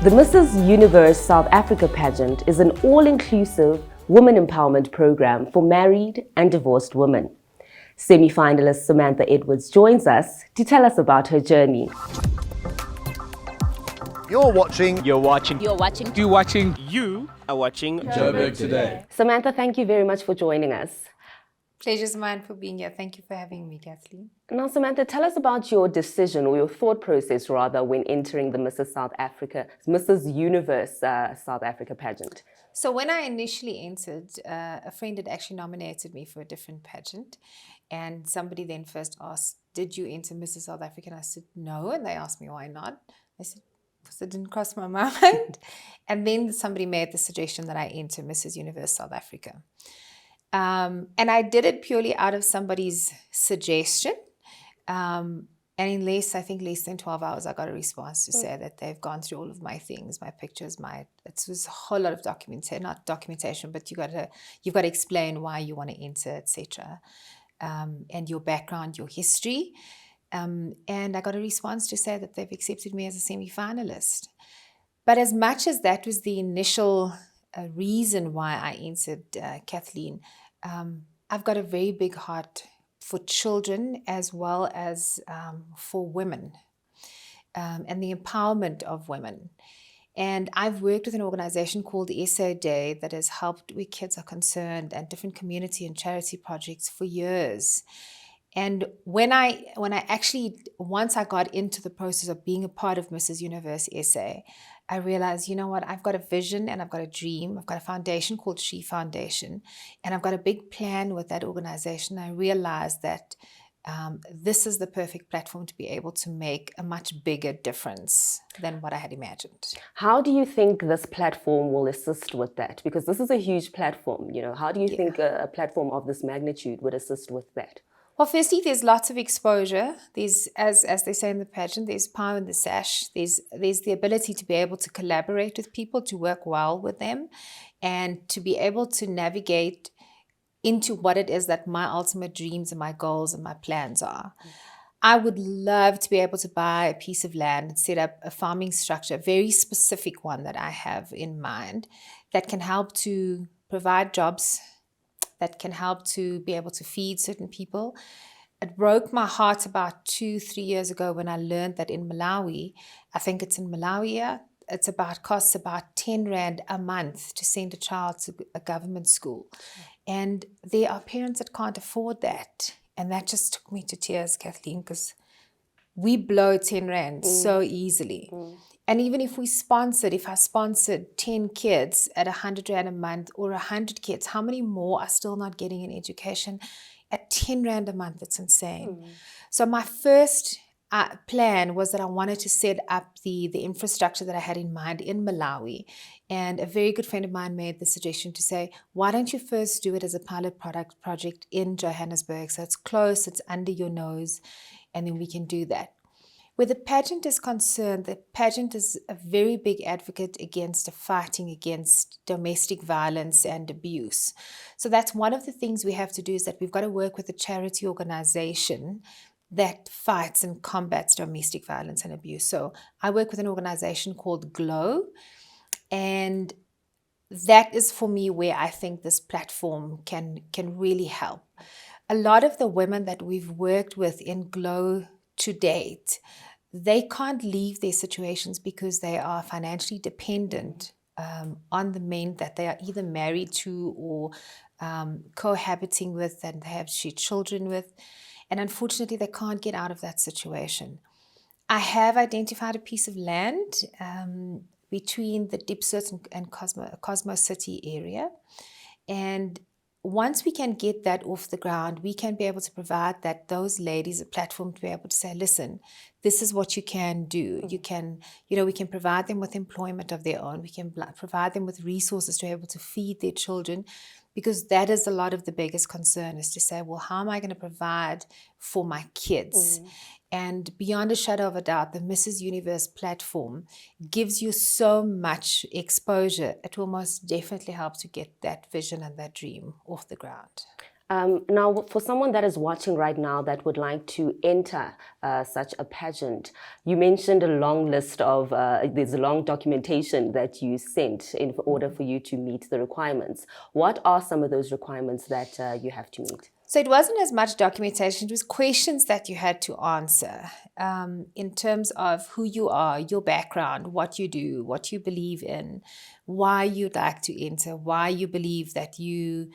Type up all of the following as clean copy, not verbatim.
The Mrs. Universe South Africa pageant is an all-inclusive women empowerment program for married and divorced women. Semi-finalist Samantha Edwards joins us to tell us about her journey. You are watching Joburg Today. Samantha, thank you very much for joining us. Pleasure's mine for being here. Thank you for having me, Kathleen. Now, Samantha, tell us about your decision, or your thought process rather, when entering the Mrs. Universe South Africa pageant. So when I initially entered, a friend had actually nominated me for a different pageant. And somebody then first asked, did you enter Mrs. South Africa? And I said, no. And they asked me, why not? I said, because it didn't cross my mind. And then somebody made the suggestion that I enter Mrs. Universe South Africa. And I did it purely out of somebody's suggestion. And in less than 12 hours, I got a response to say that they've gone through all of my things, my pictures, it was a whole lot of not documentation, but you've got to explain why you want to enter, etc. And your background, your history. And I got a response to say that they've accepted me as a semi-finalist. But as much as that was the initial reason why I entered, Kathleen, I've got a very big heart for children as well as for women and the empowerment of women. And I've worked with an organization called the SA Day that has helped where kids are concerned and different community and charity projects for years. And once I got into the process of being a part of Mrs. Universe SA, I realized, you know what, I've got a vision and I've got a dream. I've got a foundation called She Foundation, and I've got a big plan with that organization. I realized that this is the perfect platform to be able to make a much bigger difference than what I had imagined. How do you think this platform will assist with that? Because this is a huge platform, How do you think a platform of this magnitude would assist with that? Well, firstly, there's lots of exposure. There's, as they say in the pageant, there's power in the sash. There's the ability to be able to collaborate with people, to work well with them, and to be able to navigate into what it is that my ultimate dreams and my goals and my plans are. I would love to be able to buy a piece of land and set up a farming structure, a very specific one that I have in mind, that can help to provide jobs, that can help to be able to feed certain people. It broke my heart about 2-3 years ago when I learned that in Malawi, costs about 10 Rand a month to send a child to a government school. And there are parents that can't afford that. And that just took me to tears, Kathleen, because we blow 10 Rand so easily. And even if I sponsored 10 kids at 100 Rand a month, or 100 kids, how many more are still not getting an education at 10 Rand a month? It's insane. So my first plan was that I wanted to set up the infrastructure that I had in mind in Malawi. And a very good friend of mine made the suggestion to say, why don't you first do it as a pilot project in Johannesburg? So it's close, it's under your nose, and then we can do that. Where the pageant is concerned, the pageant is a very big advocate fighting against domestic violence and abuse. So that's one of the things we have to do, is that we've got to work with a charity organization that fights and combats domestic violence and abuse. So I work with an organization called GLOW, and that is for me where I think this platform can really help. A lot of the women that we've worked with in GLOW to date, they can't leave their situations because they are financially dependent on the men that they are either married to or cohabiting with, and they have children with. And unfortunately, they can't get out of that situation. I have identified a piece of land between the Dipsert and Cosmo City area. And once we can get that off the ground, we can be able to provide those ladies a platform to be able to say, listen, this is what you can do. We can provide them with employment of their own. We can provide them with resources to be able to feed their children, because that is a lot of the biggest concern, is to say, well, how am I going to provide for my kids? And beyond a shadow of a doubt, the Mrs. Universe platform gives you so much exposure. It will most definitely help to get that vision and that dream off the ground. Now, for someone that is watching right now that would like to enter such a pageant, you mentioned a long list of, there's a long documentation that you sent in order for you to meet the requirements. What are some of those requirements that you have to meet? So it wasn't as much documentation, it was questions that you had to answer in terms of who you are, your background, what you do, what you believe in, why you'd like to enter, why you believe that you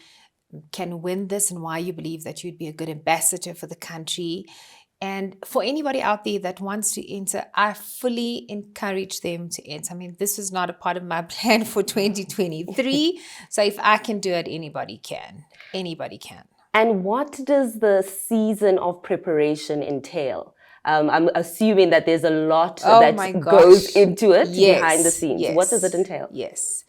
can win this, and why you believe that you'd be a good ambassador for the country. And for anybody out there that wants to enter, I fully encourage them to enter. I mean, this was not a part of my plan for 2023. So if I can do it, anybody can. Anybody can. And what does the season of preparation entail? I'm assuming that there's a lot that goes into it behind the scenes. Yes, what does it entail? Yes.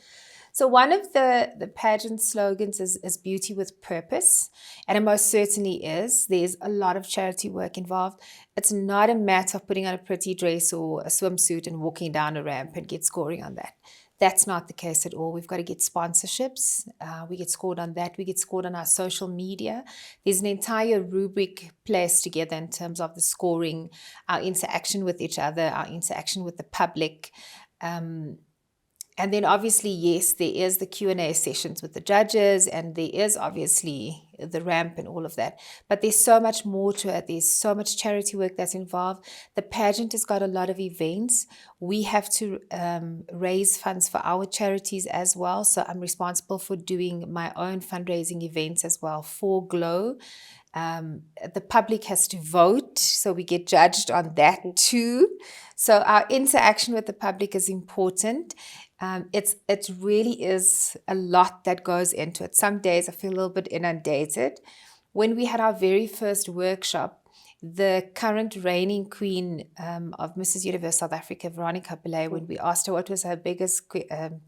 So one of the pageant slogans is beauty with purpose. And it most certainly is. There's a lot of charity work involved. It's not a matter of putting on a pretty dress or a swimsuit and walking down a ramp and get scoring on that. That's not the case at all. We've got to get sponsorships. We get scored on that. We get scored on our social media. There's an entire rubric placed together in terms of the scoring, our interaction with each other, our interaction with the public. And then obviously, yes, there is the Q&A sessions with the judges, and there is obviously the ramp and all of that. But there's so much more to it. There's so much charity work that's involved. The pageant has got a lot of events. We have to raise funds for our charities as well. So I'm responsible for doing my own fundraising events as well for GLOW. The public has to vote, so we get judged on that too. So our interaction with the public is important. It really is a lot that goes into it. Some days I feel a little bit inundated. When we had our very first workshop, the current reigning queen of Mrs. Universe South Africa, Veronica Pillay, when we asked her what was her biggest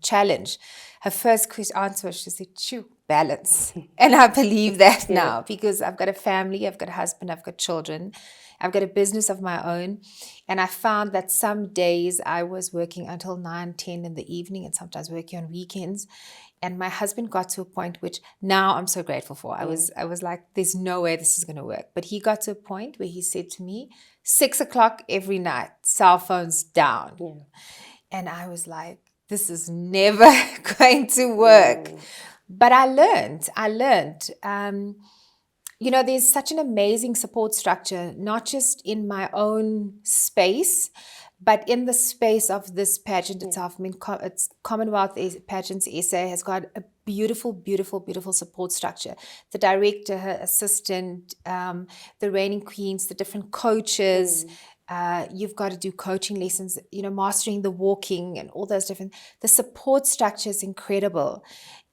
challenge, her first answer was, she said, balance. And I believe that now, because I've got a family, I've got a husband, I've got children, I've got a business of my own. And I found that some days I was working until 9, 10 in the evening, and sometimes working on weekends. And my husband got to a point which now I'm so grateful for. I was like, there's no way this is going to work. But he got to a point where he said to me, 6 o'clock every night, cell phones down. Yeah. And I was like, this is never going to work. But I learned. There's such an amazing support structure, not just in my own space, but in the space of this pageant itself. I mean, it's Commonwealth Pageants SA has got a beautiful, beautiful, beautiful support structure. The director, her assistant, the reigning queens, the different coaches. You've got to do coaching lessons, mastering the walking and all those different. The support structure is incredible.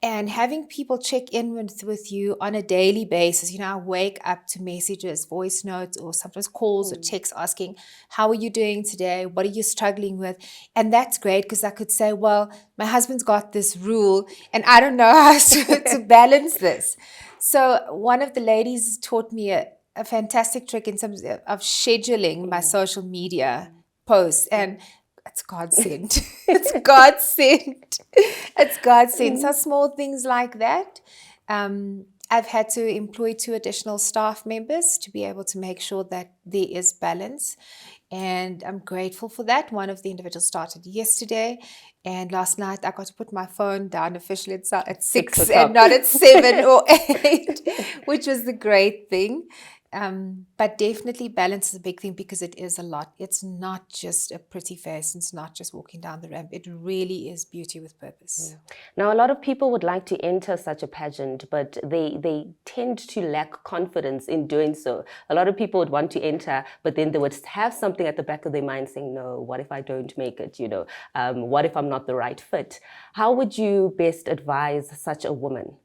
And having people check in with you on a daily basis, I wake up to messages, voice notes, or sometimes calls or texts asking, how are you doing today? What are you struggling with? And that's great, because I could say, well, my husband's got this rule and I don't know how to balance this. So one of the ladies taught me a fantastic trick in terms of scheduling my social media posts, and it's godsend. It's godsend. It's godsend. So small things like that. I've had to employ 2 additional staff members to be able to make sure that there is balance. And I'm grateful for that. One of the individuals started yesterday. And last night I got to put my phone down officially at 6 and not at 7 or 8, which was the great thing. But definitely balance is a big thing, because it is a lot. It's not just a pretty face. It's not just walking down the ramp. It really is beauty with purpose. Yeah. Now, a lot of people would like to enter such a pageant, but they tend to lack confidence in doing so. A lot of people would want to enter, but then they would have something at the back of their mind saying, no, what if I don't make it? What if I'm not the right fit? How would you best advise such a woman?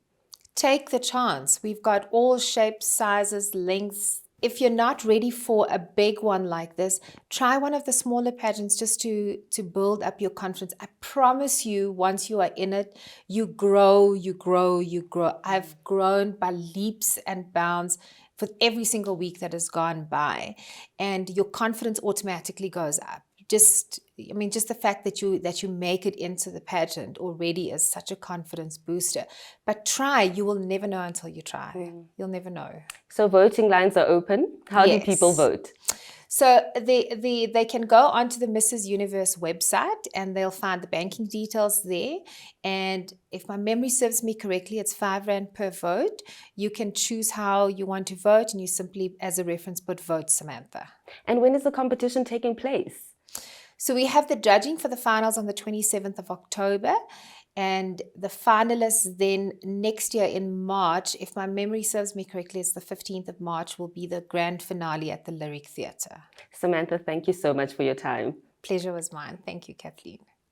Take the chance. We've got all shapes, sizes, lengths. If you're not ready for a big one like this, try one of the smaller pageants just to build up your confidence. I promise you, once you are in it, you grow, you grow, you grow. I've grown by leaps and bounds for every single week that has gone by. And your confidence automatically goes up. just the fact that you make it into the pageant already is such a confidence booster. But try, you will never know until you try. You'll never know. So voting lines are open. How do people vote? So they can go onto the Mrs. Universe website and they'll find the banking details there. And if my memory serves me correctly, it's R5 per vote. You can choose how you want to vote, and you simply, as a reference, put vote Samantha. And when is the competition taking place? So we have the judging for the finals on the 27th of October. And the finalists then next year in March, if my memory serves me correctly, it's the 15th of March, will be the grand finale at the Lyric Theatre. Samantha, thank you so much for your time. Pleasure was mine. Thank you, Kathleen.